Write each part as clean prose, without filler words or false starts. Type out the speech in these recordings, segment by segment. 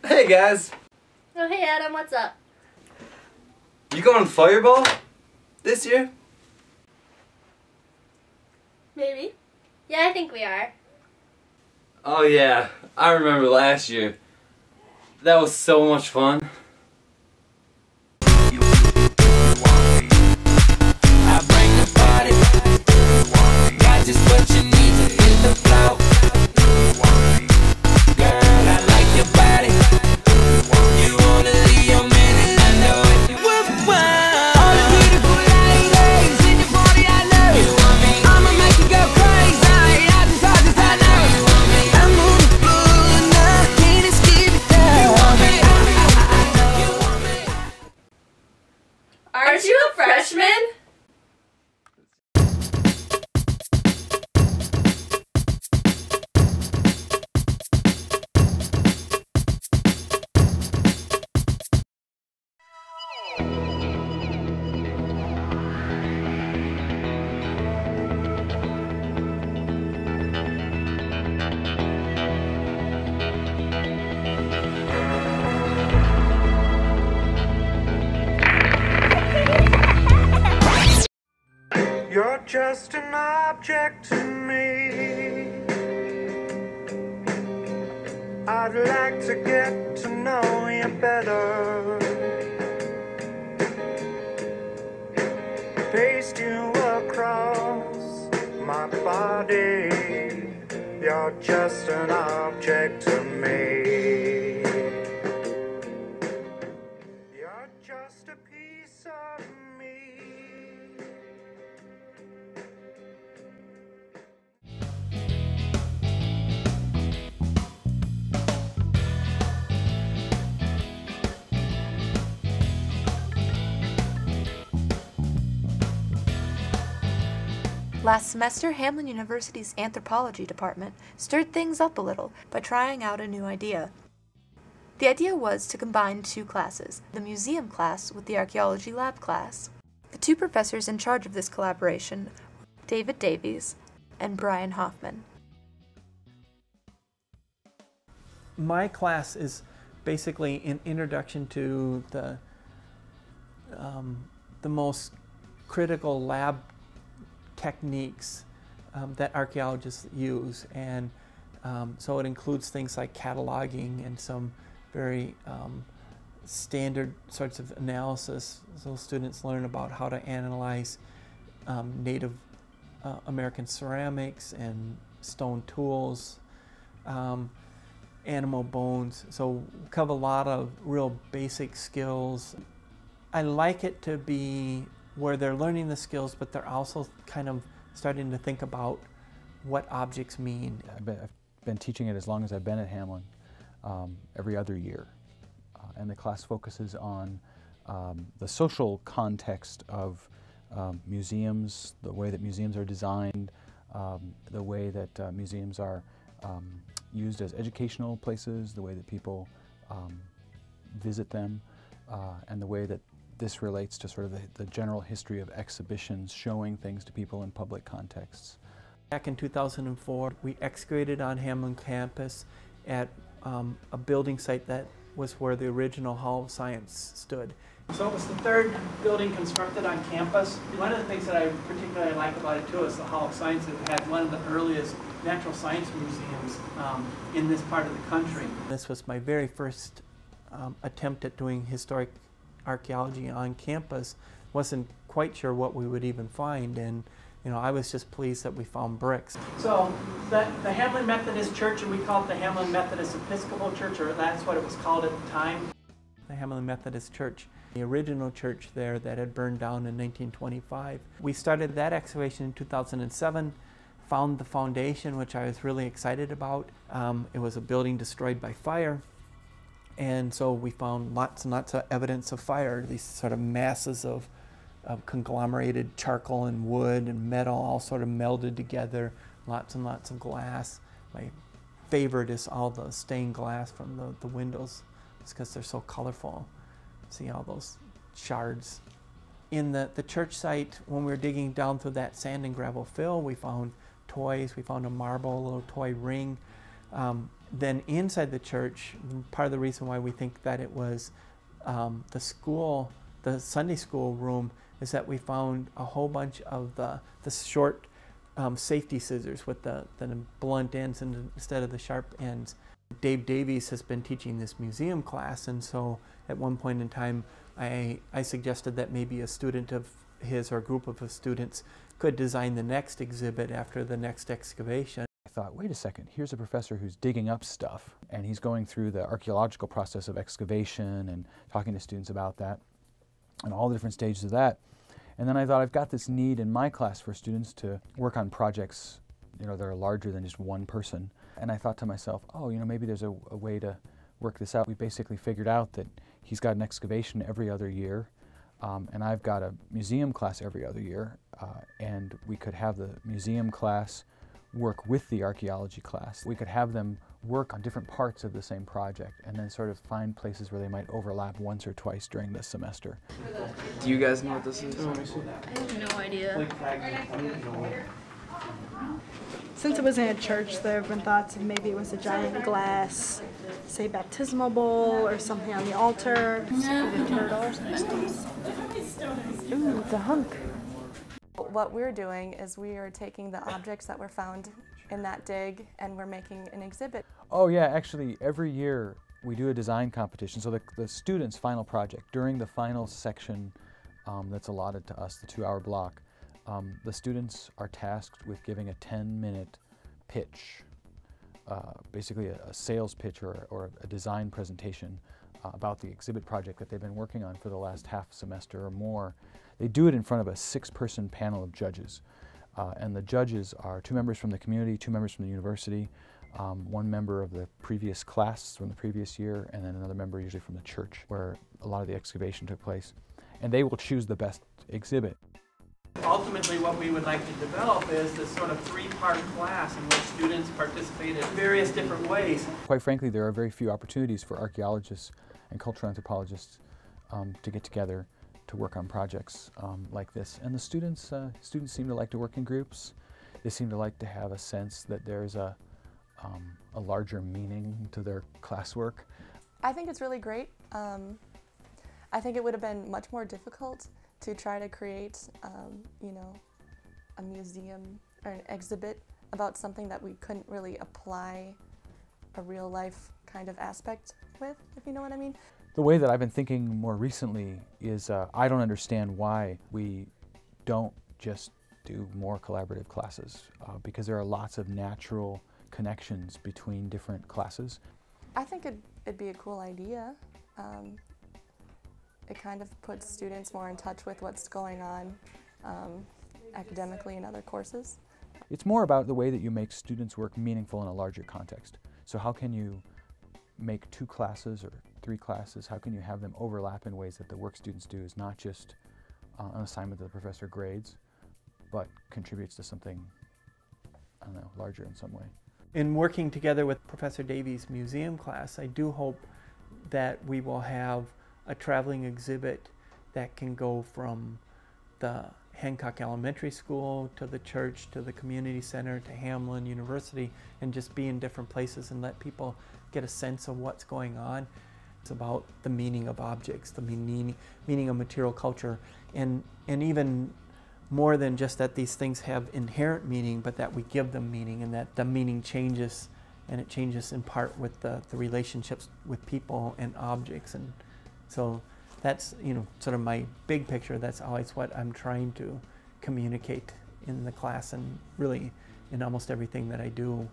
Hey guys! Oh hey Adam, what's up? You going to Fireball this year? Maybe. Yeah, I think we are. Oh yeah, I remember last year. That was so much fun. I bring the party. Got just what you need to hit the flow. Girl, I like your body. You wanna leave your man and I know it. All the beautiful ladies in your body, I love you. I'ma make you go crazy. I know you want me. I'm on the floor now, can't escape it now. You want me. You want me. Aren't you a freshman? You're just an object to me. I'd like to get to know you better. Paste you across my body. You're just an object to me. You're just a piece of me. Last semester, Hamlin University's Anthropology Department stirred things up a little by trying out a new idea. The idea was to combine two classes, the museum class with the archaeology lab class. The two professors in charge of this collaboration were David Davies and Brian Hoffman. My class is basically an introduction to the most critical lab techniques that archaeologists use, and so it includes things like cataloging and some very standard sorts of analysis. So students learn about how to analyze Native American ceramics and stone tools, animal bones, so cover a lot of real basic skills. I like it to be where they're learning the skills, but they're also kind of starting to think about what objects mean. I've been teaching it as long as I've been at Hamlin, every other year. And the class focuses on the social context of museums, the way that museums are designed, the way that museums are used as educational places, the way that people visit them, and the way that this relates to sort of the general history of exhibitions showing things to people in public contexts. Back in 2004, we excavated on Hamlin campus at a building site that was where the original Hall of Science stood. So it was the third building constructed on campus. One of the things that I particularly like about it too is the Hall of Science. It had one of the earliest natural science museums in this part of the country. This was my very first attempt at doing historic archaeology on campus. Wasn't quite sure what we would even find, and I was just pleased that we found bricks. So the Hamlin Methodist Church, and we call it the Hamlin Methodist Episcopal Church, or that's what it was called at the time. The Hamlin Methodist Church, the original church there that had burned down in 1925. We started that excavation in 2007, found the foundation, which I was really excited about. It was a building destroyed by fire. And so we found lots and lots of evidence of fire, these sort of masses of conglomerated charcoal and wood and metal all sort of melded together, lots and lots of glass. My favorite is all the stained glass from the windows. It's because they're so colorful. See all those shards. In the church site, when we were digging down through that sand and gravel fill, we found toys. We found a marble, a little toy ring. Then inside the church, part of the reason why we think that it was the Sunday school room, is that we found a whole bunch of the short safety scissors with the blunt ends instead of the sharp ends. Dave Davies has been teaching this museum class, and so at one point in time I suggested that maybe a student of his or a group of students could design the next exhibit after the next excavation. I thought, wait a second, here's a professor who's digging up stuff, and he's going through the archaeological process of excavation and talking to students about that and all the different stages of that. And then I thought, I've got this need in my class for students to work on projects, that are larger than just one person. And I thought to myself, oh, maybe there's a way to work this out. We basically figured out that he's got an excavation every other year, and I've got a museum class every other year, and we could have the museum class work with the archaeology class. We could have them work on different parts of the same project and then sort of find places where they might overlap once or twice during the semester. Do you guys know what this is? I have no idea. Since it was in a church, there have been thoughts of maybe it was a giant glass, say, baptismal bowl or something on the altar. The turtle. Ooh, the hunk. What we're doing is we are taking the objects that were found in that dig and we're making an exhibit. Oh yeah, actually every year we do a design competition. So the students' final project, during the final section that's allotted to us, the 2-hour block, the students are tasked with giving a 10-minute pitch, basically a sales pitch or a design presentation about the exhibit project that they've been working on for the last half semester or more. They do it in front of a 6-person panel of judges. And the judges are 2 members from the community, 2 members from the university, 1 member of the previous class from the previous year, and then another member usually from the church where a lot of the excavation took place. And they will choose the best exhibit. Ultimately, what we would like to develop is this sort of 3-part class in which students participate in various different ways. Quite frankly, there are very few opportunities for archaeologists and cultural anthropologists to get together to work on projects like this. And the students seem to like to work in groups. They seem to like to have a sense that there's a larger meaning to their classwork. I think it's really great. I think it would have been much more difficult to try to create, a museum or an exhibit about something that we couldn't really apply a real life kind of aspect with, if you know what I mean. The way that I've been thinking more recently is I don't understand why we don't just do more collaborative classes because there are lots of natural connections between different classes. I think it'd be a cool idea. It kind of puts students more in touch with what's going on academically in other courses. It's more about the way that you make students' work meaningful in a larger context. So how can you make 2 classes or 3 classes, how can you have them overlap in ways that the work students do is not just an assignment that the professor grades, but contributes to something, I don't know, larger in some way. In working together with Professor Davies' museum class, I do hope that we will have a traveling exhibit that can go from the Hancock Elementary School to the church to the community center to Hamlin University and just be in different places and let people get a sense of what's going on. It's about the meaning of objects, the meaning of material culture, and even more than just that these things have inherent meaning, but that we give them meaning and that the meaning changes, and it changes in part with the relationships with people and objects. And so that's, sort of my big picture. That's always what I'm trying to communicate in the class and really in almost everything that I do.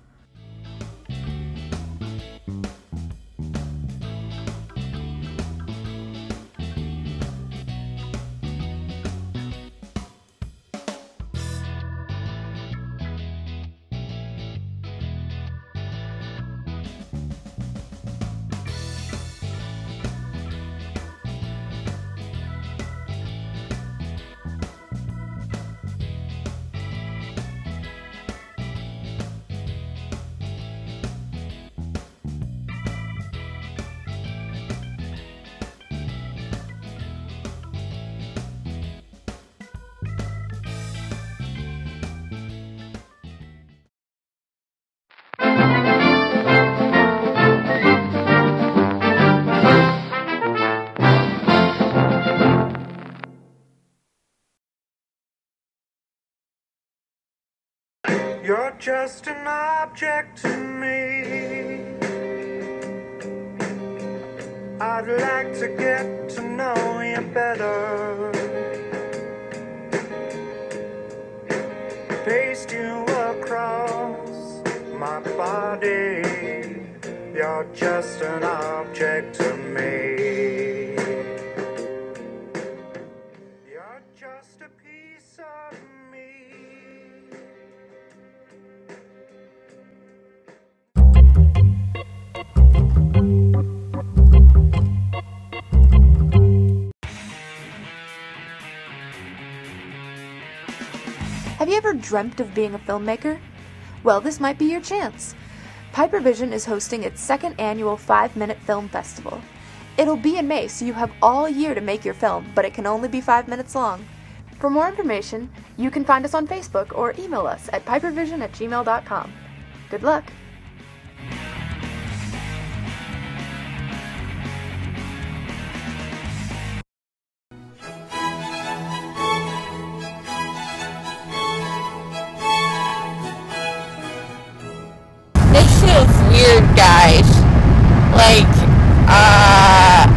just an object to me. I'd like to get to know you better. Paste you across my body. You're just an object to me. You're just a piece of me. Have you ever dreamt of being a filmmaker? Well, this might be your chance. Piper Vision is hosting its second annual 5-Minute Film Festival. It'll be in May, so you have all year to make your film, but it can only be 5 minutes long. For more information, you can find us on Facebook or email us at pipervision@gmail.com. Good luck! This feels weird, guys. Like, I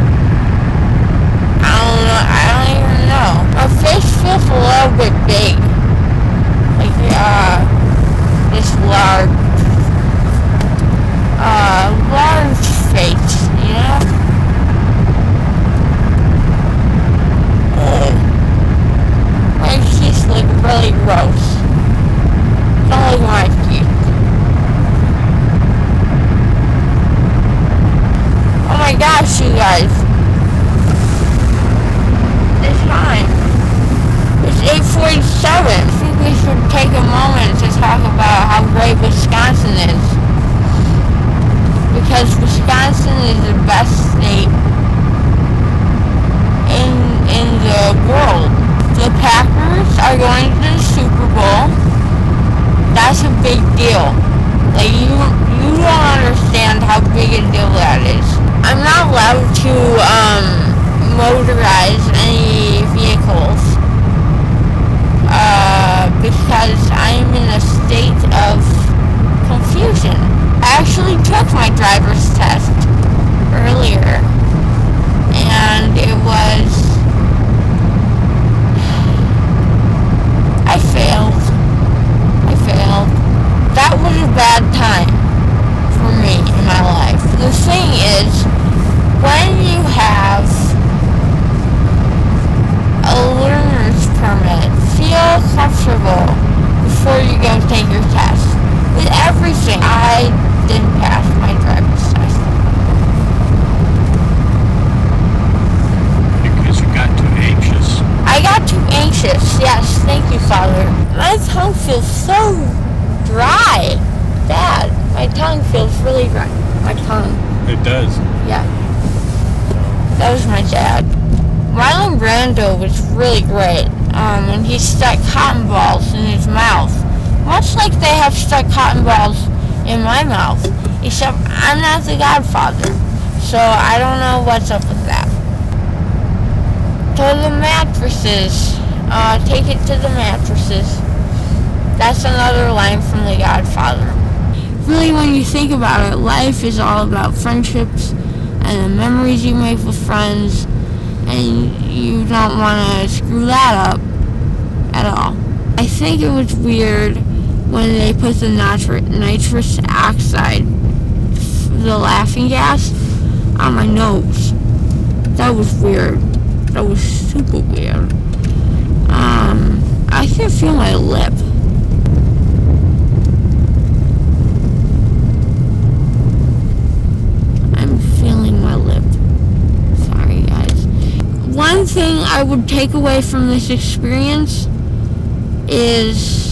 don't even know. My face feels a little bit big. Like, this large face, you know? My teeth look really gross. Don't look at my teeth. Oh my gosh, you guys. It's time. It's 8:47. I think we should take a moment to talk about how great Wisconsin is. Because Wisconsin is the best state in the world. The Packers are going to the Super Bowl. That's a big deal. Like, you don't understand how big a deal that is. I'm not allowed to motorize any vehicles because I'm in a state of confusion. I actually took my driver's test earlier, and I failed. That was a bad time for me in my life. The thing is, when you have a learner's permit, feel comfortable before you go take your test. With everything, I didn't pass my driver's test. Because you got too anxious. I got too anxious, yes, thank you, Father. My tongue feels so dry. Dad, my tongue feels really dry. My tongue. It does. Yeah. That was my dad. Marlon Brando was really great. And he stuck cotton balls in his mouth. Much like they have stuck cotton balls in my mouth. Except I'm not the Godfather. So I don't know what's up with that. To the mattresses. Take it to the mattresses. That's another line from the Godfather. Really, when you think about it, life is all about friendships and the memories you make with friends, and you don't want to screw that up at all. I think it was weird when they put the nitrous oxide, the laughing gas, on my nose. That was weird. That was super weird. I can feel my lip. One thing I would take away from this experience is